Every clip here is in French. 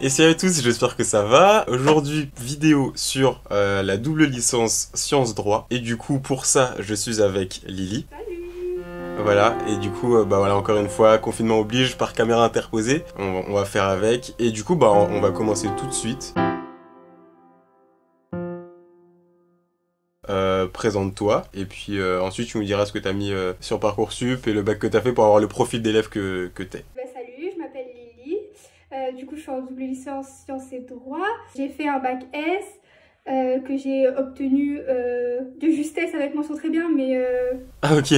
Et salut à tous, j'espère que ça va. Aujourd'hui, vidéo sur la double licence Sciences Droit. Et du coup, pour ça, je suis avec Lily. Salut. Voilà, et du coup, bah voilà, encore une fois, confinement oblige, par caméra interposée. On va faire avec. Et du coup, bah on va commencer tout de suite. Présente-toi, et puis ensuite tu nous diras ce que t'as mis sur Parcoursup et le bac que t'as fait pour avoir le profil d'élève que t'es. Bah, salut, je m'appelle Lily. Du coup, je suis en double licence sciences et droit. J'ai fait un bac S que j'ai obtenu de justesse avec mention très bien, mais Ah ok,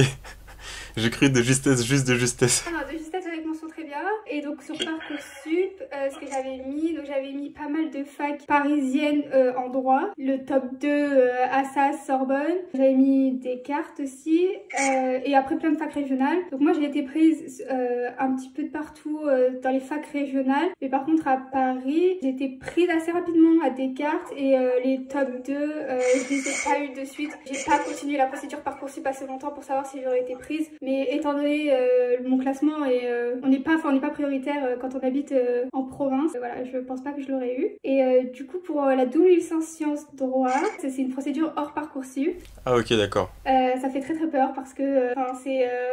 j'ai cru de justesse, juste de justesse. ah non, de justesse avec mention très bien. Et donc sur Parcoursup, ce que j'avais mis pas mal de facs parisiennes en droit. Le top 2 Assas, Sorbonne. J'avais mis Descartes aussi. Et après plein de facs régionales. Donc moi j'ai été prise un petit peu de partout dans les facs régionales. Mais par contre à Paris, j'ai été prise assez rapidement à Descartes. Et les top 2, je les ai pas eu de suite. J'ai pas continué la procédure Parcoursup assez longtemps pour savoir si j'aurais été prise. Mais étant donné mon classement et on n'est pas prioritaire quand on habite en province. Voilà, je pense pas que je l'aurais eu. Et du coup, pour la double licence sciences droit, c'est une procédure hors Parcoursup. Ah ok, d'accord. Ça fait très très peur parce que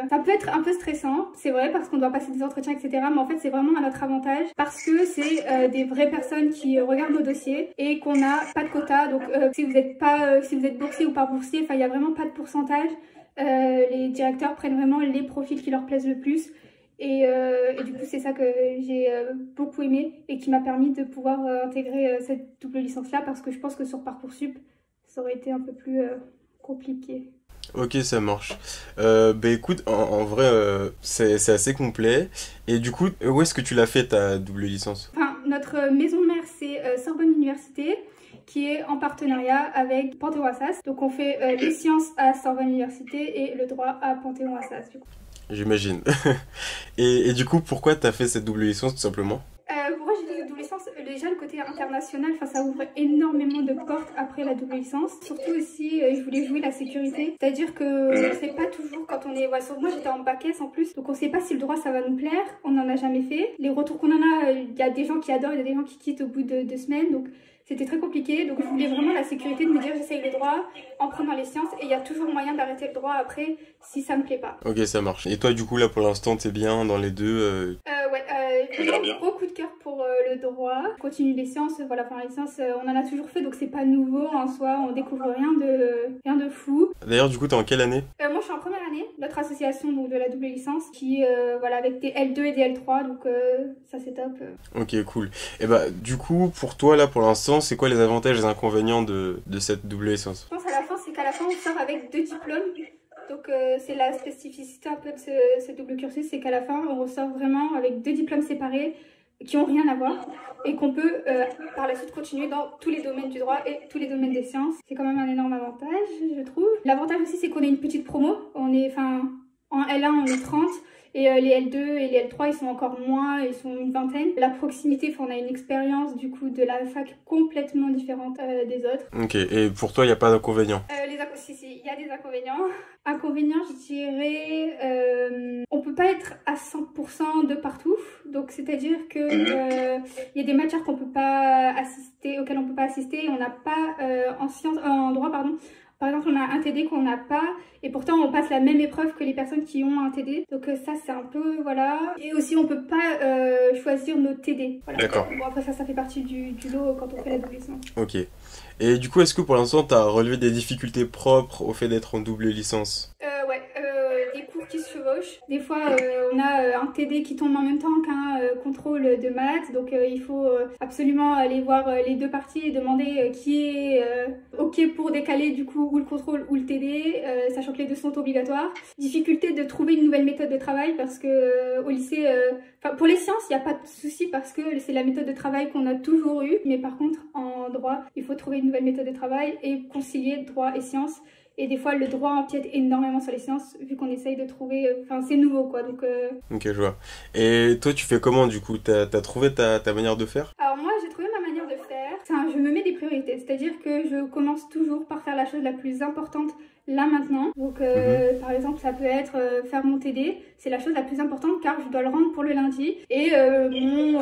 ça peut être un peu stressant, c'est vrai, parce qu'on doit passer des entretiens, etc. Mais en fait, c'est vraiment à notre avantage parce que c'est des vraies personnes qui regardent nos dossiers et qu'on n'a pas de quota. Donc, si vous êtes boursier ou pas boursier, enfin, il n'y a vraiment pas de pourcentage. Les directeurs prennent vraiment les profils qui leur plaisent le plus. Et du coup, c'est ça que j'ai beaucoup aimé et qui m'a permis de pouvoir intégrer cette double licence-là parce que je pense que sur Parcoursup, ça aurait été un peu plus compliqué. Ok, ça marche. Bah écoute, en vrai, c'est assez complet. Et du coup, où est-ce que tu l'as fait ta double licence? Enfin, notre maison mère, c'est Sorbonne Université, qui est en partenariat avec Panthéon-Assas. Donc on fait les sciences à Sorbonne Université et le droit à Panthéon-Assas, du coup. J'imagine. Et du coup, pourquoi t'as fait cette double licence tout simplement? Pourquoi j'ai dit double licence? Déjà le côté international, enfin ça ouvre énormément de portes après la double licence. Surtout aussi, je voulais jouer la sécurité. C'est-à-dire que on sait pas toujours quand on est... Ouais, moi j'étais en bac S en plus, donc on sait pas si le droit ça va nous plaire. On n'en a jamais fait. Les retours qu'on en a, il y a des gens qui adorent, il y a des gens qui quittent au bout de 2 semaines. Donc c'était très compliqué. Donc je voulais vraiment la sécurité de me dire j'essaye le droit en prenant les sciences. Et il y a toujours moyen d'arrêter le droit après si ça me plaît pas. Ok, ça marche. Et toi, du coup, là, pour l'instant, t'es bien dans les deux J'ai un gros coup de cœur pour le droit. Je continue les sciences, voilà, enfin les sciences, on en a toujours fait, donc c'est pas nouveau en soi, on découvre rien de fou. D'ailleurs, du coup, t'es en quelle année? Moi je suis en première année, notre association donc, de la double licence, qui voilà, avec des L2 et des L3, donc ça c'est top. Ok, cool. Et bah, du coup, pour toi, là, pour l'instant, c'est quoi les avantages et les inconvénients de cette double licence? Je pense à la fin, c'est qu'à la fin on sort avec 2 diplômes. Donc c'est la spécificité un peu de ce double cursus, c'est qu'à la fin on ressort vraiment avec 2 diplômes séparés qui n'ont rien à voir et qu'on peut par la suite continuer dans tous les domaines du droit et tous les domaines des sciences. C'est quand même un énorme avantage, je trouve. L'avantage aussi, c'est qu'on est une petite promo. On est, enfin, en L1, on est 30 et les L2 et les L3, ils sont encore moins, ils sont une vingtaine. La proximité, on a une expérience du coup de la fac complètement différente des autres. Ok, et pour toi, il n'y a pas d'inconvénients? Si, il y a des inconvénients. Inconvénients, je dirais, on peut pas être à 100% de partout. Donc, c'est-à-dire que il y a des matières qu'on peut pas assister, auxquelles on peut pas assister. On n'a pas en droit, pardon. Par exemple, on a un TD qu'on n'a pas et pourtant on passe la même épreuve que les personnes qui ont un TD. Donc ça, c'est un peu, voilà. Et aussi, on peut pas choisir nos TD. Voilà. D'accord. Bon, après ça fait partie du lot quand on fait la double licence. Ok. Et du coup, est-ce que pour l'instant, t'as relevé des difficultés propres au fait d'être en double licence? Ouais, des cours qui se chevauchent. Des fois, on a un TD qui tombe en même temps qu'un contrôle de maths. Donc, il faut absolument aller voir les deux parties et demander qui est OK pour décaler du coup ou le contrôle ou le TD, sachant que les deux sont obligatoires. Difficulté de trouver une nouvelle méthode de travail parce que au lycée, pour les sciences, il n'y a pas de souci parce que c'est la méthode de travail qu'on a toujours eue. Mais par contre, en droit, il faut trouver une nouvelle méthode de travail et concilier droit et sciences. Et des fois, le droit empiète énormément sur les sciences, vu qu'on essaye de trouver... Enfin, c'est nouveau, quoi, donc... Ok, je vois. Et toi, tu fais comment, du coup? T'as trouvé ta manière de faire? Alors moi, j'ai trouvé ma manière de faire. Enfin, je me mets des priorités, c'est-à-dire que je commence toujours par faire la chose la plus importante là maintenant. Donc, par exemple, ça peut être faire mon TD. C'est la chose la plus importante car je dois le rendre pour le lundi. Et mon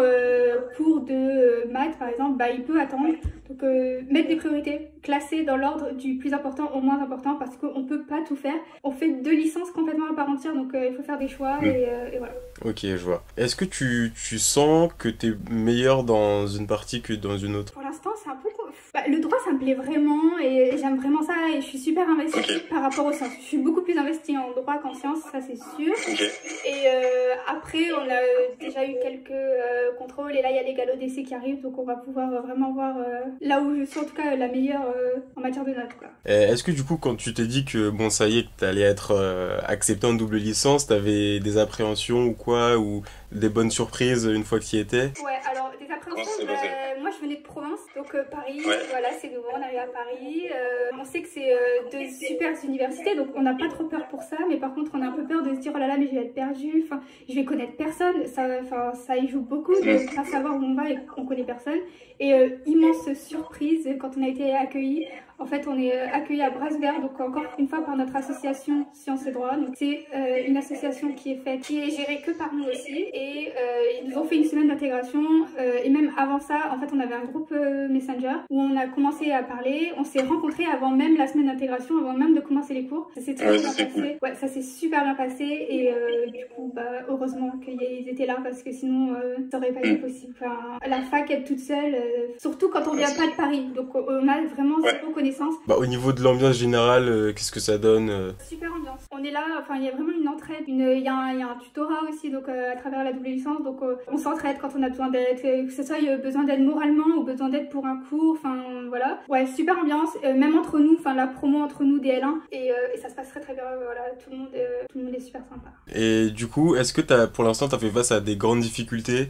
cours de maths par exemple, bah, il peut attendre. Donc mettre des priorités, classer dans l'ordre du plus important au moins important parce qu'on peut pas tout faire. On fait 2 licences complètement à part entière, donc il faut faire des choix et voilà. Ok, je vois. Est-ce que tu sens que t'es meilleur dans une partie que dans une autre? Pour l'instant, c'est un peu... Bah, le droit, ça me plaît vraiment et j'aime vraiment ça et je suis super investie par rapport aux sciences. Je suis beaucoup plus investie en droit qu'en sciences, ça c'est sûr. Et après, on a déjà eu quelques contrôles et là, il y a les galops d'essai qui arrivent, donc on va pouvoir vraiment voir là où je suis en tout cas la meilleure en matière de notes, quoi. Est-ce que du coup, quand tu t'es dit que bon, ça y est, que t'allais être accepté en double licence, t'avais des appréhensions ou quoi, ou des bonnes surprises une fois que tu y étais? Ouais, alors des appréhensions, moi je venais de province, donc Paris, voilà, c'est nouveau, on arrive à Paris. On sait que c'est 2 super universités, donc on n'a pas trop peur pour ça, mais par contre on a un peu peur de se dire oh là là, mais je vais être perdue, enfin, je vais connaître personne, ça y joue beaucoup de ne pas savoir où on va et qu'on connaît personne. Et immense surprise quand on a été accueillis. En fait, on est accueillis à Brasberg, donc encore une fois par notre association Sciences et Droits. Donc c'est une association qui est gérée que par nous aussi. Et ils nous ont fait une semaine d'intégration. Et même avant ça, en fait, on avait un groupe Messenger où on a commencé à parler. On s'est rencontrés avant même la semaine d'intégration, avant même de commencer les cours. Ça s'est très bien passé. Ouais, ça s'est super bien passé. Et du coup, bah, heureusement qu'ils étaient là parce que sinon, ça aurait pas été possible. Enfin, la fac, être toute seule, surtout quand on vient pas de Paris. Donc on a vraiment zéro connaissance. Bah, au niveau de l'ambiance générale, qu'est-ce que ça donne? Super ambiance. On est là, enfin il y a vraiment une entraide, il y a un tutorat aussi donc à travers la double licence, donc on s'entraide quand on a besoin d'aide, que ce soit besoin d'aide moralement ou besoin d'aide pour un cours, enfin voilà. Ouais, super ambiance, même entre nous, enfin la promo entre nous des L1 et ça se passe très très bien, voilà, tout le monde est super sympa. Et du coup, est-ce que pour l'instant t'as fait face à des grandes difficultés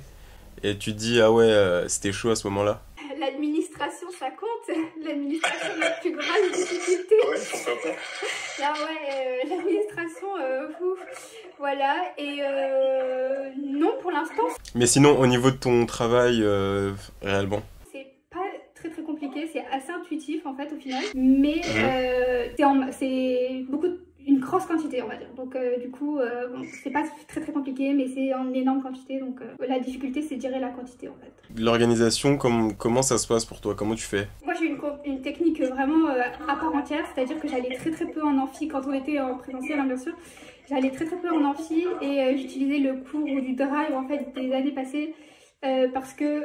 et tu te dis ah ouais, c'était chaud à ce moment-là? L'administration, ça compte. L'administration, la plus grande difficulté. Ouais, pourquoi pas. Là, ouais, l'administration, voilà. Et non, pour l'instant. Mais sinon, au niveau de ton travail, réellement? C'est pas très très compliqué, c'est assez intuitif en fait au final. Mais c'est beaucoup une grosse quantité on va dire, donc du coup bon, c'est pas très très compliqué mais c'est en énorme quantité, donc la difficulté c'est de gérer la quantité en fait. L'organisation, comment ça se passe pour toi? Comment tu fais? Moi j'ai une technique vraiment à part entière, c'est à dire que j'allais très très peu en amphi quand on était en présentiel hein, bien sûr. J'allais très très peu en amphi et j'utilisais le cours du drive en fait des années passées parce que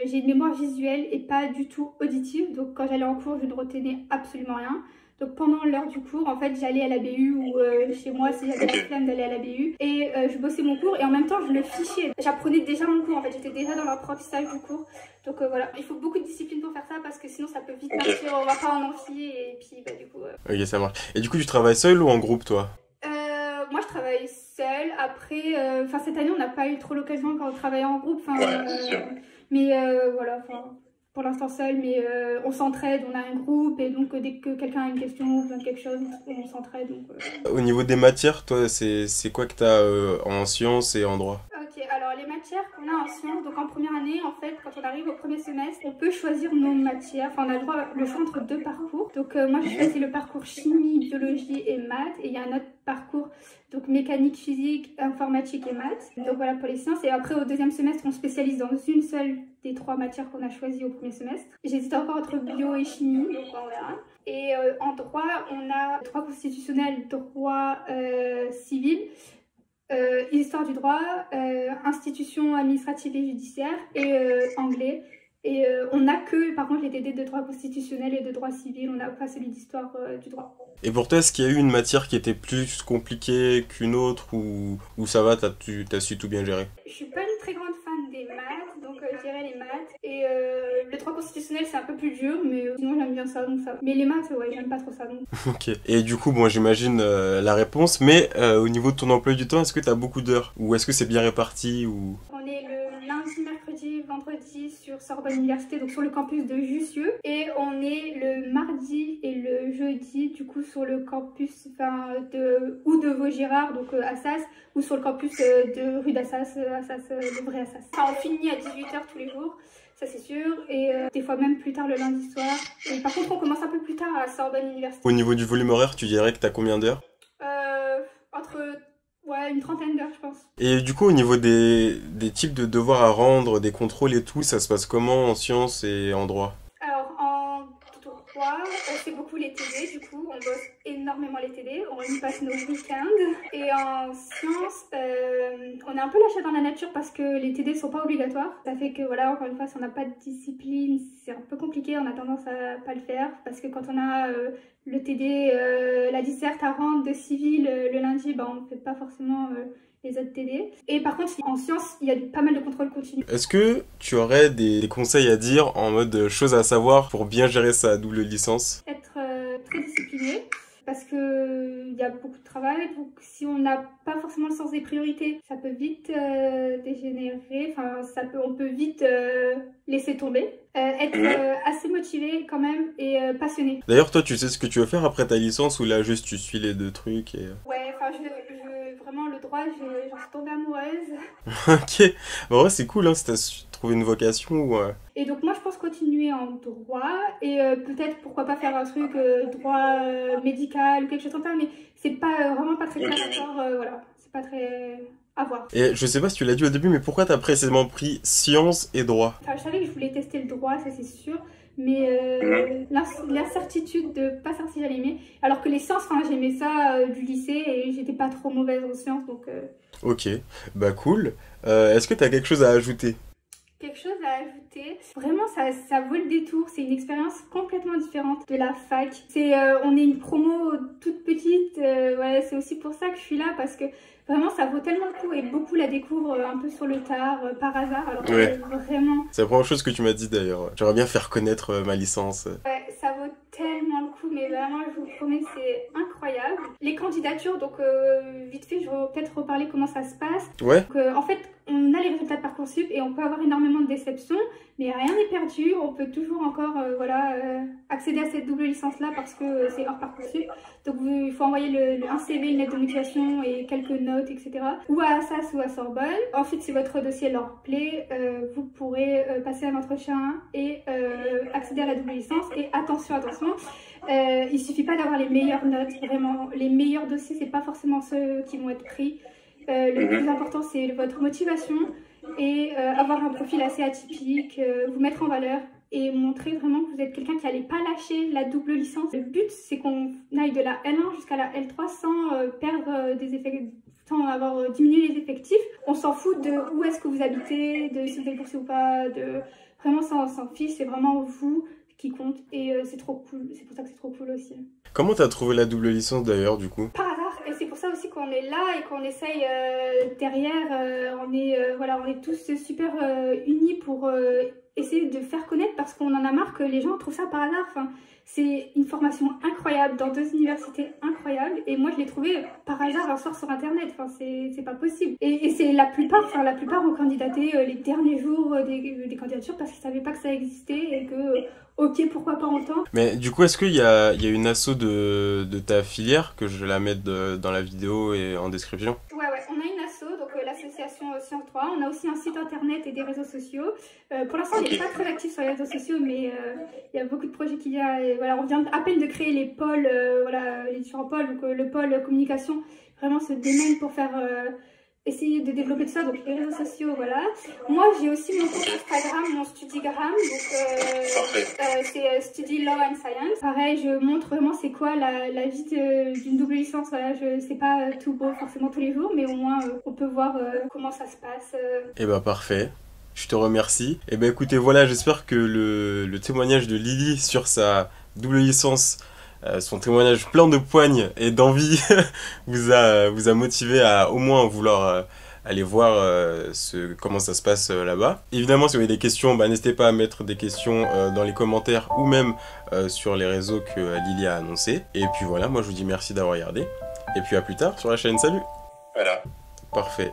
j'ai une mémoire visuelle et pas du tout auditive, donc quand j'allais en cours je ne retenais absolument rien. Donc pendant l'heure du cours, en fait, j'allais à la BU ou chez moi si j'avais la flemme d'aller à la BU et je bossais mon cours et en même temps je le fichais. J'apprenais déjà mon cours, en fait, j'étais déjà dans l'apprentissage du cours. Donc voilà, il faut beaucoup de discipline pour faire ça parce que sinon ça peut vite partir, on va pas en amphi et puis bah du coup... Ok, ça marche. Et du coup, tu travailles seul ou en groupe toi? Moi je travaille seule, après, cette année on n'a pas eu trop l'occasion quand on travaillait en groupe, mais voilà, pour l'instant seul, mais on s'entraide, on a un groupe et donc dès que quelqu'un a une question ou besoin de quelque chose, on s'entraide. Au niveau des matières, toi, c'est quoi que t'as en sciences et en droit? Ok, alors les matières qu'on a en sciences, donc en première année, en fait, quand on arrive au premier semestre, on peut choisir nos matières, enfin on a le choix entre 2 parcours. Donc moi j'ai choisi le parcours chimie, biologie et maths, et il y a un autre parcours, donc mécanique, physique, informatique et maths. Donc voilà pour les sciences, et après au deuxième semestre, on spécialise dans une seule des 3 matières qu'on a choisies au premier semestre. J'hésite encore entre bio et chimie, donc on verra. Et en droit, on a droit constitutionnel, droit civil, histoire du droit, institutions administratives et judiciaires et anglais. Et on n'a que, par contre, les TD de droit constitutionnel et de droit civil, on n'a pas celui d'histoire du droit. Et pour toi, est-ce qu'il y a eu une matière qui était plus compliquée qu'une autre ou ça va, t'as su tout bien gérer? Je suis pas une très grande fan des maths, donc je dirais les maths. Et le droit constitutionnel, c'est un peu plus dur, mais sinon j'aime bien ça, donc ça va. Mais les maths, ouais, j'aime pas trop ça, donc. Ok. Et du coup, bon, j'imagine la réponse, mais au niveau de ton emploi du temps, est-ce que t'as beaucoup d'heures? Ou est-ce que c'est bien réparti ou... On est le lundi, mercredi, vendredi sur Sorbonne Université, donc sur le campus de Jussieu. Et on est le mardi et le jeudi, du coup, sur le campus de Vaugirard, donc Assas, ou sur le campus de rue d'Assas, le vrai Assas. Enfin, on finit à 18h tous les jours, ça c'est sûr, et des fois même plus tard le lundi soir. Et par contre, on commence un peu plus tard à Sorbonne Université. Au niveau du volume horaire, tu dirais que t'as combien d'heures? Entre Ouais, une trentaine d'heures, je pense. Et du coup, au niveau des types de devoirs à rendre, des contrôles et tout, ça se passe comment en sciences et en droit? Alors, en droit, c'est beaucoup les TD, du coup, on bosse énormément les TD, on y passe nos week-ends. Et en sciences, on est un peu lâché dans la nature parce que les TD sont pas obligatoires. Ça fait que, voilà, encore une fois, si on n'a pas de discipline, c'est un peu compliqué, on a tendance à pas le faire. Parce que quand on a le TD, la disserte à rendre de civil le lundi, bah, on ne fait pas forcément les autres TD. Et par contre, en sciences, il y a pas mal de contrôles continus. Est-ce que tu aurais des conseils à dire en mode choses à savoir pour bien gérer sa double licence? Être très discipliné parce que il y a beaucoup de travail, donc si on n'a pas forcément le sens des priorités, ça peut vite dégénérer, enfin on peut vite laisser tomber. Être assez motivé quand même et passionné. D'ailleurs, toi, tu sais ce que tu veux faire après ta licence ou là juste tu suis les deux trucs et... Ouais, enfin vraiment le droit, j'en suis tombée amoureuse. Ok, bah ouais, c'est cool, hein, si t'as trouvé une vocation ou... Et donc moi je pense continuer en droit et peut-être pourquoi pas faire un truc droit médical ou quelque chose comme ça, mais c'est pas vraiment pas très clair encore, voilà, c'est pas très à voir. Et je sais pas si tu l'as dit au début, mais pourquoi t'as précisément pris sciences et droit? Enfin, je savais que je voulais tester le droit, ça c'est sûr, mais l'incertitude de pas savoir si j'allais aimer, alors que les sciences, enfin j'aimais ça du lycée et j'étais pas trop mauvaise en sciences, donc... Ok, bah cool. Est-ce que t'as quelque chose à ajouter? Quelque chose à ajouter, vraiment ça vaut le détour, c'est une expérience complètement différente de la fac. On est une promo toute petite, ouais, c'est aussi pour ça que je suis là parce que vraiment ça vaut tellement le coup et beaucoup la découvrent un peu sur le tard, par hasard, alors que Ouais. vraiment... C'est la première chose que tu m'as dit d'ailleurs. J'aimerais bien faire connaître ma licence. Ouais, ça vaut tellement le coup, mais vraiment je vous promets c'est incroyable. Les candidatures, donc vite fait je vais peut-être reparler comment ça se passe. Ouais. Donc, en fait on a les résultats de Parcoursup et on peut avoir énormément de déceptions, mais rien n'est perdu, on peut toujours encore accéder à cette double licence là parce que c'est hors Parcoursup. Donc il faut envoyer un CV, une lettre de motivation et quelques notes, etc. Ou à Assas ou à Sorbonne. Ensuite, si votre dossier leur plaît, vous pourrez passer un entretien et accéder à la double licence. Et attention, il suffit pas d'avoir les meilleures notes, vraiment. Les meilleurs dossiers, c'est pas forcément ceux qui vont être pris. Le plus important, c'est votre motivation et avoir un profil assez atypique, vous mettre en valeur et montrer vraiment que vous êtes quelqu'un qui n'allait pas lâcher la double licence. Le but, c'est qu'on aille de la L1 jusqu'à la L3 sans perdre des effectifs, sans avoir diminué les effectifs. On s'en fout de où est-ce que vous habitez, de si vous êtes boursier ou pas, vraiment ça on s'en fiche, c'est vraiment vous qui compte et c'est trop cool, c'est pour ça que c'est trop cool aussi. Comment t'as trouvé la double licence d'ailleurs du coup? Par hasard, et c'est pour ça aussi qu'on est là et qu'on essaye derrière, on est tous super unis pour essayer de faire connaître parce qu'on en a marre que les gens trouvent ça par hasard. Enfin, c'est une formation incroyable dans deux universités incroyables et moi je l'ai trouvé par hasard un soir sur internet, enfin c'est pas possible. Et c'est la plupart ont candidaté les derniers jours des candidatures parce qu'ils savaient pas que ça existait et que ok pourquoi pas en temps. Mais du coup est-ce qu'il y a une asso de ta filière que je la mette dans la vidéo et en description? Ouais, on a une asso, donc l'association Sciences 3, on a aussi un site internet et des réseaux sociaux. Pour l'instant, on n'est pas très actif sur les réseaux sociaux, mais il y a beaucoup de projets qu'il y a. Et, voilà, on vient à peine de créer les pôles, les différents pôles, donc le pôle communication vraiment se démène pour faire essayer de développer tout ça, donc les réseaux sociaux, voilà. Moi, j'ai aussi mon compte Instagram, mon Studigram, donc c'est Study Law and Science. Pareil, je montre vraiment c'est quoi la vie d'une double licence, voilà, c'est pas tout beau forcément tous les jours, mais au moins on peut voir comment ça se passe. Eh bah parfait. Je te remercie. Et bah écoutez, voilà, j'espère que le témoignage de Lily sur sa double licence, son témoignage plein de poigne et d'envie vous a motivé à au moins vouloir aller voir comment ça se passe là-bas. Évidemment, si vous avez des questions, bah, n'hésitez pas à mettre des questions dans les commentaires ou même sur les réseaux que Lily a annoncé. Et puis voilà, moi je vous dis merci d'avoir regardé. Et puis à plus tard sur la chaîne. Salut! Voilà. Parfait.